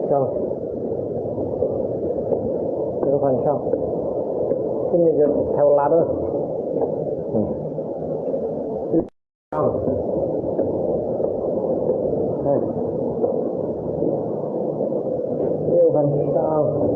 xong cái phần xong cái này theo lá đó xong cái phần xong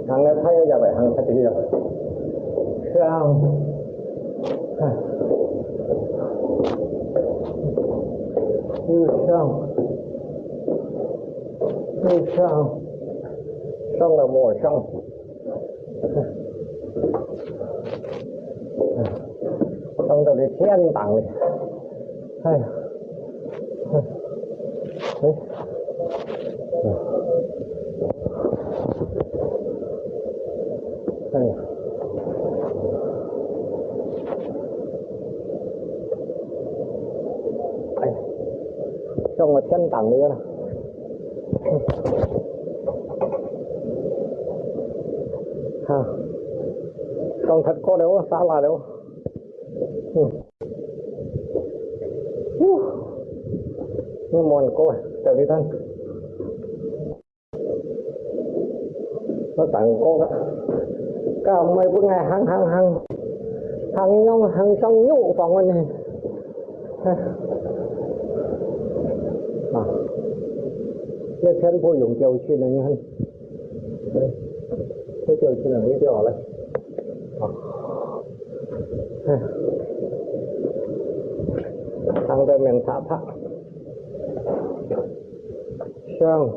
thằng này thấy giờ vậy thằng thấy gì rồi sao như sao như sao xong là mùa xong xong rồi đi thiên tặng này hay đấy đây xong rồi chân tặng đi nè ha còn thật có đâu xa là đâu nhưng mòn cô trở đi thân nó tặng cô đó cả mấy bữa ngày hăng nhau hăng xong nhụ phòng anh này cái chân phô dụng chiều chuyên là như hân cái chiều chuyên là mấy chiều ở đây thằng đây mình thả thắt xong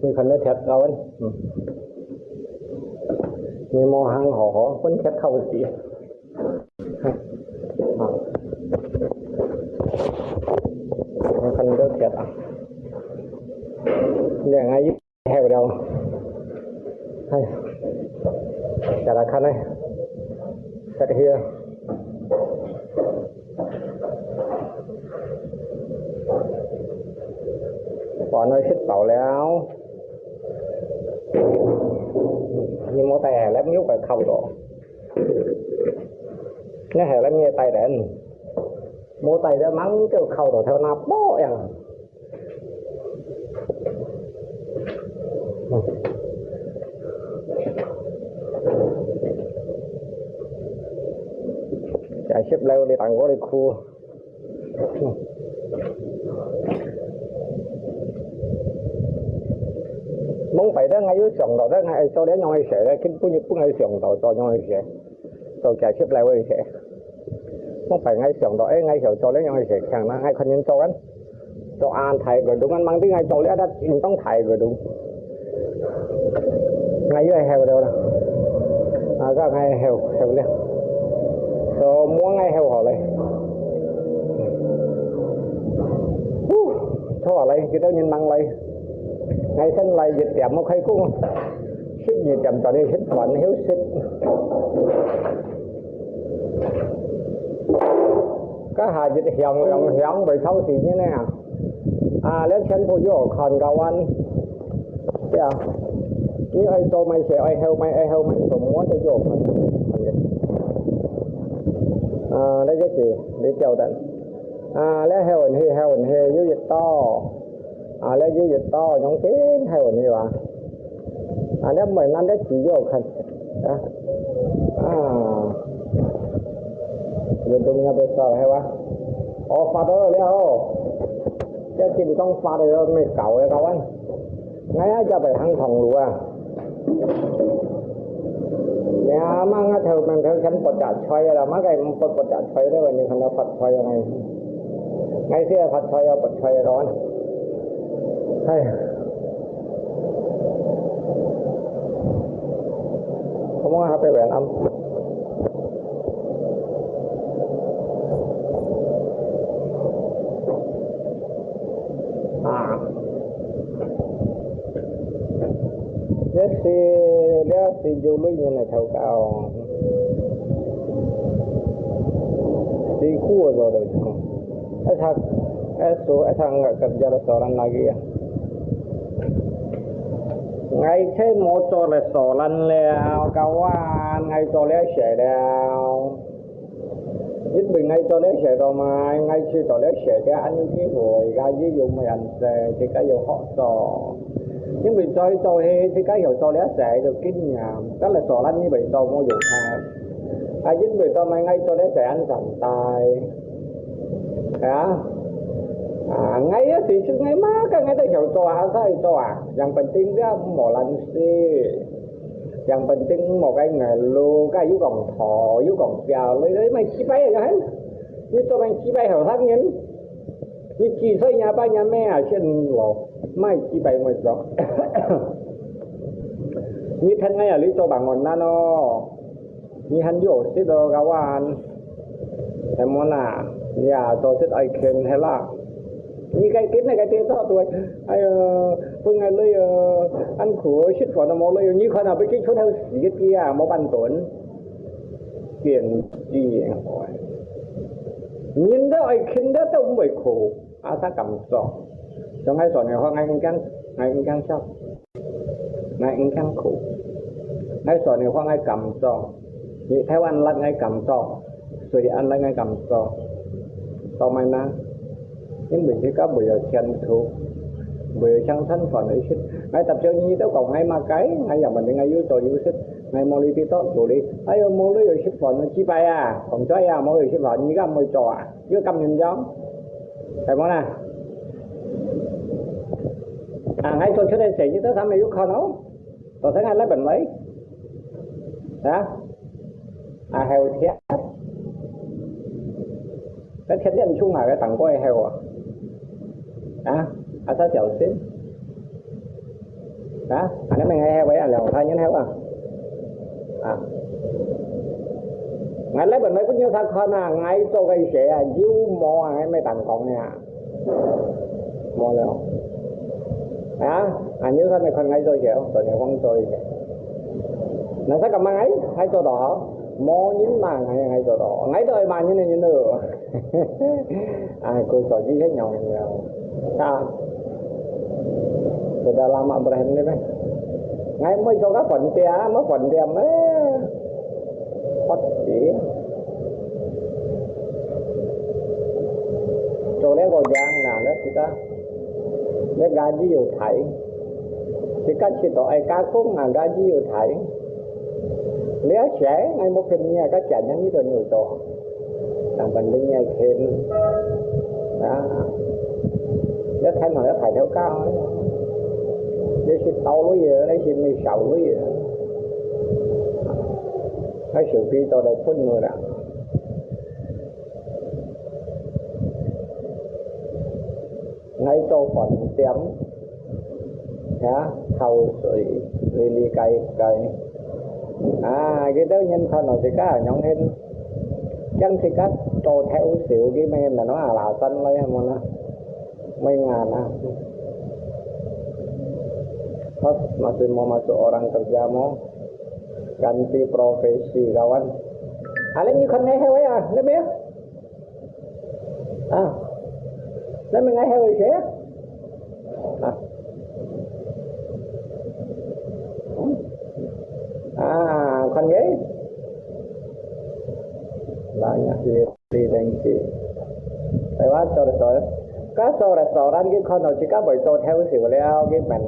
นี่คนได้แท็กเอาไว้มีมอหังหอคนแท็กเข้าสีคนได้แท็กเนี่ยไงยึดแถวเดียวให้แต่ละคันเลยแท็กเฮียปอนน้อยชิดเป่าแล้วมีโมแต่แล้วมิ้วไปเข้าต่อเนี่ยแห่แล้วมีไตแดนโมไตแล้วมั้งเจ้าเข้าต่อแถวนาโป้ยังchạy xếp leo đi tặng có đi khu muốn phải đó ngay dưới sòng đó ngay sau đấy nhoi sẽ cái cũng ngay sòng đó cho nhoi sẽ sau chạy xếp leo đi sẽ muốn phải ngay sòng đó ngay sau đấy nhoi sẽ chẳng là ngay con nhân cho anh cho an thầy rồi đúng anh mang tiếng ngay sau đấy đã trong thầy rồi đúng ngay dưới heo đâu nè các ngay heo lên rồi muốn ngay heo họ này thôi lại cái đó nhìn năng lại ngày sinh lại dịch chậm một khai cũng sức gì chậm cho đi hết mạnh hiếu sức cái hà dịch hiong bị thấu gì như này lấy chân phụ vô còn cầu anh dạ như ai tôi mày sẽ ai heo mày tụm múa tôi vô đây cái gì để chào tận lấy heo hình dưới dịch to lấy dưới dịch to giống cái heo hình như vậy nếu mình ăn đấy chỉ vô khẩn dân tung nhau bây giờ hay quá pha đó đấy chứ chìm trong pha này mày cậu anh ngay cho phải hăng phòng luôn nhà mang theo mình theo chân bột chả xoay là mấy cái bột chả xoay đó nhưng không nó Phật xoay này ngay xưa Phật xoay bột xoay đó hay không có hát về bản âm để si du lịch như này theo cao thì khu rồi rồi ai thằng kerja restoran lagi ya ngay thế một chỗ restoran leo kawan ngay chỗ leo xe đeo ít bình ngay chỗ leo xe đâu mà ngay khi chỗ leo xe đeo ăn những cái buổi ga ví dụ mà ăn xe thì cái dầu họ sò nhưng vì cho he thì cái hiểu cho lẽ sẽ được kinh nhà rất là sò lăn như vậy cho mua dùng thà ai dính về cho mày ngay cho lẽ sẽ ăn sẵn tài hả ngay thì chứ ngay má cái ngay tới hiểu cho sao cho yang penting dia mau lansi yang penting một cái nghề lu cái yếu còn thọ yếu còn giàu lấy đấy mày chỉ bay rồi hết như cho mày chỉ bay hiểu thắc nhân như chỉ xây nhà ba nhà mẹ ở trên lầu mai chỉ bay ngoài đó như thân ngay ở lý cho bằng ngọn nano như hắn dỗ xí đồ gạo ăn em muốn à nhà tôi thích ai khen hay là như cái này cái tiếng đó tôi ai phương ngày lấy ăn khổ shit vào nó mua lấy như con nào với cái chỗ theo sĩ cái kia mua ban tuần tiền gì hỏi nhìn đó ai khen đó tôi cũng bị khổ ta cầm sọ cho ngay sọ này hoặc ngay căng sao ngay căng khổ ngay sọ này hoặc ngay cầm sọ vậy theo anh là ngay cầm sọ rồi anh là ngay cầm sọ sau mai na nhưng mình chỉ có bây giờ chân thuộc bây giờ sang thân phận ấy xích ngay tập chơi như đó còn ngay ma cái ngay giờ mình đi ngay dưới tôi dưới xích ngay mua đi tốt rồi đi ấy mua lấy rồi xích phận nó chỉ bay còn cho mua rồi xích phận như cái môi trò dưới cầm nhìn giống thầy món nè ngay tôi trước đây sẽ như thế sao mày giúp con nó tôi thấy ngay lấy bệnh lấy đó heo thiết cái thiết nhân chung là cái tầng của heo sao chậu xíu đó nếu mình hay heo vậy là thay nhánh heo ngay lấy bệnh mấy có nhiêu thằng con ngay tôi gây sẽ díu mò ngay mấy tầng còn nè mò rồi như thế này con ngay tôi chịu tôi nhớ con tôi nó sẽ cầm mang ấy hay tôi đỏ mò nhín mà ngay tôi đỏ ngay tôi mà như này như nữa cô sợ gì hết nhau sudah lama berhenti kan ngay mới cho các phần tia mới phần tia mới bắt chỉ cho lấy gọi giang nào đó kita lấy gaji nhiều thảy thì các chị tổ ai cá cũng là gaji nhiều thảy lấy trẻ ngay một phần nhà các trẻ nhắn như tôi nhiều tổ làm phần đi nhà khen đó nó thay mà nó thảy theo cao ấy đây là tàu lối gì đây là mì sầu lối gì cái sự phi tôi đã phun người đã ngay cho phần tiệm thầu sợi li cây cái đó nhân thân nó chỉ có nhóm thêm chân thì các tô theo xỉu cái men mà nó là xanh lấy mà nó mấy ngàn masih mau masuk orang kerja mau ganti profesi kawan. Alin như con nghe heo ấy nó biết. Nó mình nghe heo rồi sẽ. Con nghĩ. Banyak di Dengki. Lewat sore-sore. Các restoran cái con nào chỉ có buổi tối theo xỉu leo cái mình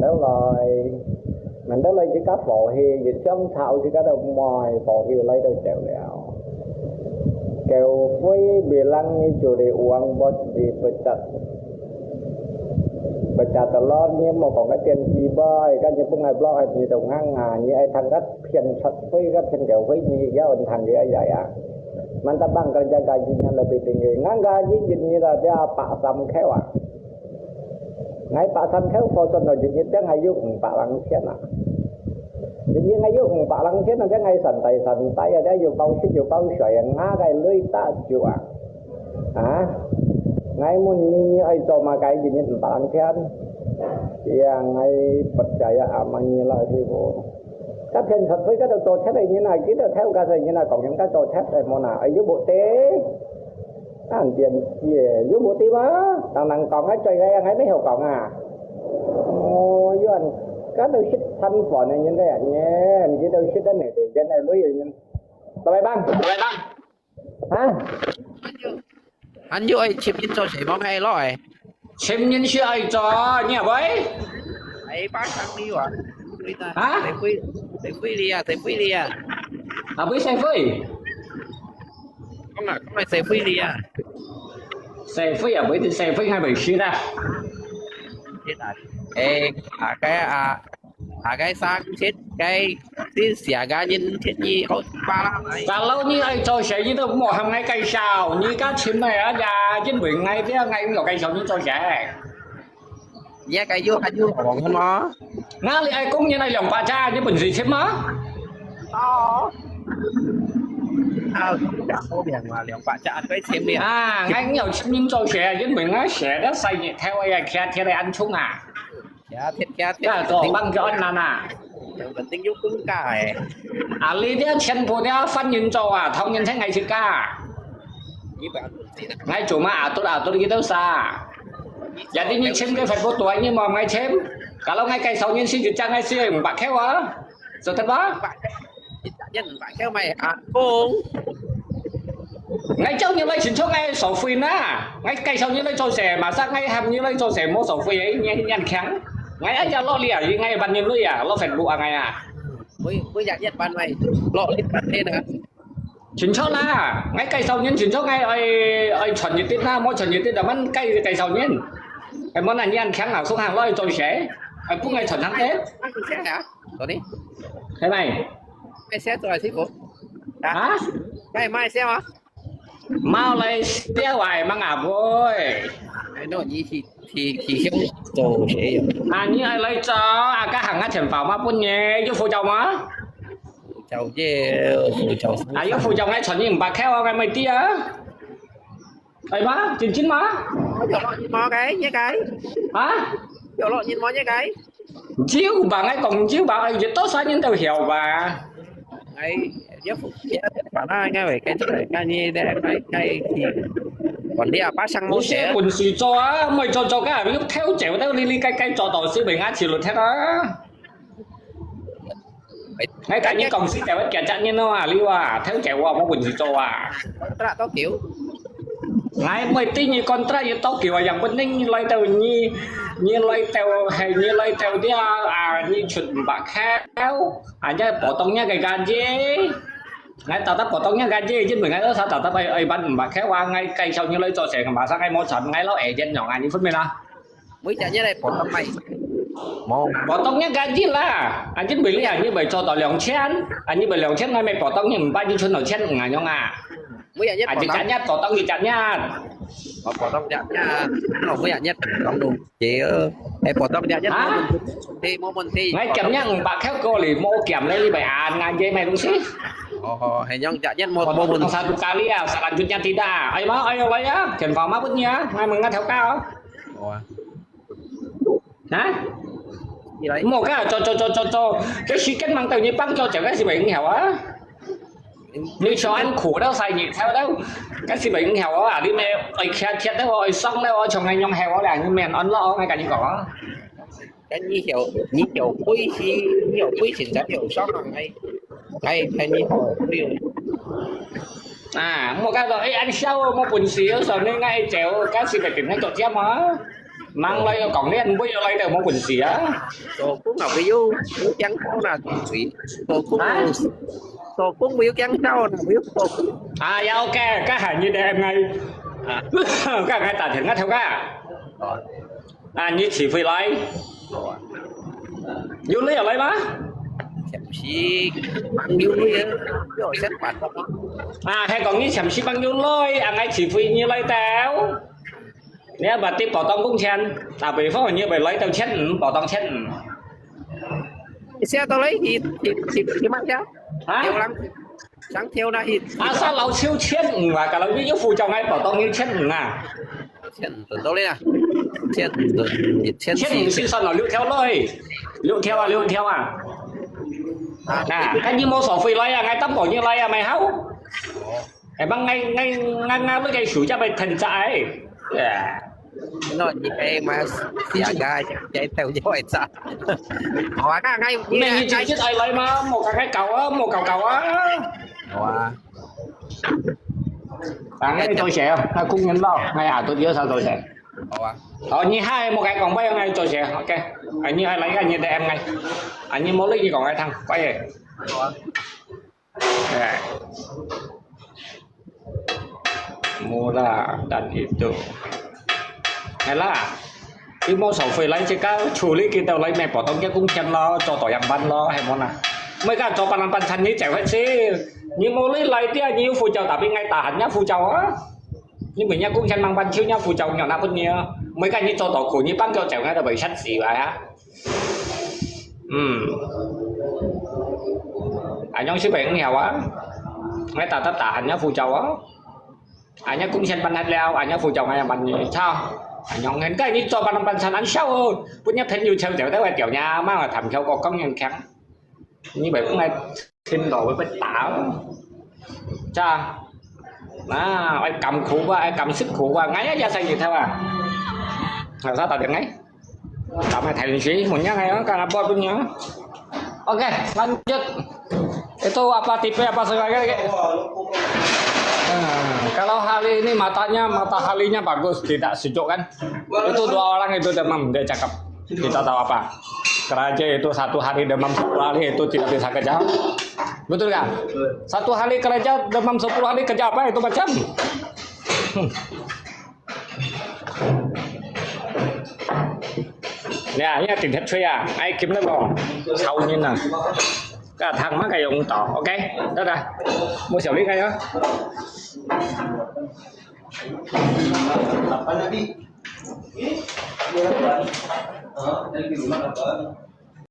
đó lấy chỉ có phổ hi dịch trong thảo chỉ có đầu mòi phổ hi lấy đâu chèo leo kêu với bị lăng như chủ đề uống bớt gì bật chặt lót nhưng mà còn cái tiền chi bơi cái những phương ngày blog hay gì đồng ngang như ai thằng các phiền sạch với các phiền kêu với gì giáo anh thằng gì vậy mantap bang kerja gajinya lebih tinggi ngang gaji jenisnya dia Pak Sam Kheo ngay Pak Sam Kheo foto nó jenis dia ngayu Pak Langsian jenis ngayu Pak Langsian dia ngay santai dia dùng bao sợi ngá cái lưới ta chịu ngay muốn như ai cho mà cái jenis Pak Langsian dia ngay percaya amannya lah sih bu các phiền thật với các đồ thép này như này kỹ thuật theo cái gì như là còn những cái đồ thép này món nào ở dưới bộ tế anh tiền gì giúp bố tí má tao năng còn cái chơi ra ngay mấy hiệu còn à ôi với anh cái đâu xích thanh phò này như thế anh nhé anh cái đâu xích đó này thì cái này mới gì nhưng tao bay băng hả anh vô ai chim nhân cho chị mong hay lo rồi chim nhân sư ai cho nhỉ vậy ấy bác sang đi à hả thầy phi đi à à với xe phi không là thầy phi đi à xe phi à với thì xe phi hai bảy xí ra ê cái sang chết cái xỉa ga nhân chết gì không ba này cả lâu như ai cho sẽ như đâu một hàng ngày cây sao như các chim này ở nhà trên biển ngay thế ngay cũng có cây sao như cho sẽ giá cái vô anh vô còn hơn nó ngã lại ai cũng như này lòng bà cha như bình gì chim á ô biển mà liệu bạn chả cái xem đi à ngay nhiều chim như cho sẽ trên biển á sẽ đã xây nhẹ theo ai theo đây ăn chung à giá thiết giá thiết cái tổ băng cho anh à vẫn tính giúp cũng cả à lý thế chân của thế phân nhân cho à thông nhân thế ngày chứ cả ngay chủ mà tôi đi đâu xa giờ đi như chim cái phải vô tuổi nhưng mà ngay chim cả lâu ngay cây sau nhân sinh trang ngay xưa bạn khéo á rồi thật đó nhân bạn khéo mày à cô ngay châu như lấy chuyển cho ngay sổ phim á ngay cây sau như lấy cho rẻ mà sao ngay hầm như lấy cho rẻ mua sổ phim ấy nhanh kháng ngay ấy giờ lo lìa gì ngay bàn nhân lưỡi à lo phải bùa ngay à với dạng nhất ban mày lộ lên bàn lên à chuyển cho là ngay cây sau nhân chuyển cho ngay ai chuẩn như tết na mỗi chuẩn như tết là món cây sau nhân cái món này như ăn kháng nào xuống hàng lo cho rẻ cũng ngay chuẩn tháng tết hả rồi đi thế này cái xe rồi thích cô hả cái mai xe hả mau lấy xe hoài mang à vui cái nó gì thì không đồ sẽ à như ai lấy cho các hàng ăn sản phẩm mà bún nhé giúp phụ chồng á chầu chứ phụ chầu à giúp phụ chồng ngay chuẩn như bà khéo ngay mày tia ấy má chín má chỗ lọ nhìn mò cái nhé cái hả chỗ lọ nhìn mò nhé cái chiếu bà ngay còn chiếu bà ấy tốt sao nhưng tao hiểu bà ấy giúp phụ bà nói ngay vậy cái như đây cái thì còn đi à bác sang mua xe quần xì cho á mày cho cái lúc theo chéo tao li cái cho tàu sư bình á chỉ luật thế đó ngay cả những còng sư chéo kẻ chặn như nó à liu à theo chéo vào mua quần xì cho à ra tao kiểu ngay mày tin như con trai như tao kiểu à dạng quân ninh lấy tàu như lấy tàu hay như lấy tàu đi à như chuẩn bạc khéo à nhá bỏ tông nhá cái gan gì ngay tao bỏ tông nhá gan gì chứ mình ngay đó sao tao bay ấy bắn bạc khéo qua ngay cây sau như lấy cho sẻ mà sang ngay mua sắm ngay nó ẻ trên nhỏ ngay như phút bên đó mới trả như này bỏ tông mày bỏ tông nhá gan gì là anh chứ bị là như vậy cho tao lòng chén anh như vậy lòng chén ngay mày bỏ tông như bao nhiêu chân nào chén ngài nhau à mới giải nhất anh chỉ chán nhất bỏ tông gì chán nhất bỏ tông chán nha không mới giải nhất không đủ chị em bỏ tông giải nhất thì mua mình thì ngay kèm nhá bà khéo cô thì mua kèm lên đi bài ăn ngang dây mày đúng xí hay nhong giải nhất một mua mình sao tụ kali à sao làm chuyện nhăn thì đà ấy má ấy lấy á tiền phòng má bứt nhá ngay mình ngay theo cao hả một cái cho cái xí kết mang tàu như băng cho chẳng cái gì bệnh hẻo á như cho anh khổ đâu xài nhịp theo đâu cái gì bệnh hẻo đó à đi mẹ ấy kẹt kẹt đâu rồi xong đâu trong ngày nhong hẻo là như mèn ấn lo ngay cả những có cái như kiểu quý xin giá hiệu sót hàng hay như điều à một cái rồi anh sau một quần xíu rồi nên ngay chéo cái gì phải tìm thấy chỗ chém á mang lấy còn nên bây giờ lấy được một quần xíu đồ cũng nào ví dụ trắng có là thủy đồ cũng ví dụ trắng sau là ví dụ à dạ ok cái hàng như đây em ngay các ngay tả thiệt ngay theo cả à như chỉ phải lấy vô lấy ở lấy má chậm xí bằng vô lấy rồi xét bản không à hay còn như chậm xí bằng vô lấy à ngay chỉ phải như lấy táo nếu bà tiếp bỏ tông cũng chen à bởi phó như bởi lấy tao chen bỏ tông chen xe tao lấy thì mang theo theo lắm sáng theo đây à sao lâu siêu chen và cả lâu như phụ chồng ngay bỏ tông như chen à chen từ đâu lên à chen siêu sao nó lưu theo à à cái như mua sổ phi lấy à ngay tấm bỏ như lấy à mày háo Emang ngay với cái chủ cho bên thần chạy. Nó như em mà xỉa gai chạy theo dõi sao họ cái ngay Này chỉ chết ai lấy mà một cái cầu á, một cầu á. wow. Ngay tôi sẽ không? Cũng nhân lo. Ngay tôi nhớ sao tôi sẽ. Như hai một cái còn bay ngay tôi sẽ ok. Anh như ai lấy anh như để em ngay. Anh như muốn lấy gì còn ai thằng quay về. Mula dan itu. Lah, cái món sầu phơi lấy chỉ có处理kita lấy mẹ bỏ tông cái cũng chân lo cho tỏi yang ban lo hay món nào. Mấy cái cho ban chân ní chèo hết xí. Nhưng mà lấy tia nhiều phụ châu tapi ngay tả nhá phụ châu á. Nhưng mình nhá cũng chân mang ban chiếu nhá phụ châu nhỏ nào cũng nhiều. Mấy cái như cho tỏi củi như ban cho chèo ngay là bởi sắt xì vậy á. Anh nhong xí bệnh nghèo á. Ngay tả tất tả nhá phụ châu á. Anh nhá cũng chân ban hết leo, anh nhá phụ châu ngay là ban sao? Anh nhong hình cái như cho ban chân ăn sâu hơn. Punya thêm nhiều chơi tiểu tới tiểu nhà mà thầm theo có công nhân kháng. Như vậy cũng ngay xin đồ với bích tả. Cha. Anh cầm khủ qua, anh cầm sức khủ qua ngay ra xây gì theo à? Làm sao tạo được ngay? Tạo này thầy sĩ một nhá ngay đó, cả bot pun nhá. Oke, lanjut. Itu apa tipe apa sebagainya? Kalau Hali ini mata Halinya bagus, tidak sejuk kan? Itu 2 orang itu demam, dia cakap. Kita tahu apa? Keraja itu 1 hari demam 10 hari itu tidak bisa kerja. Betul kan? 1 hari kerja demam 10 hari kerja apa itu macam? Nha, tình thật thuê à, ai kiếm nó bò sau như nào cái thằng má cây ông tỏ, ok, đó ra mua xử lý cây đó. Apa lagi? Ini dia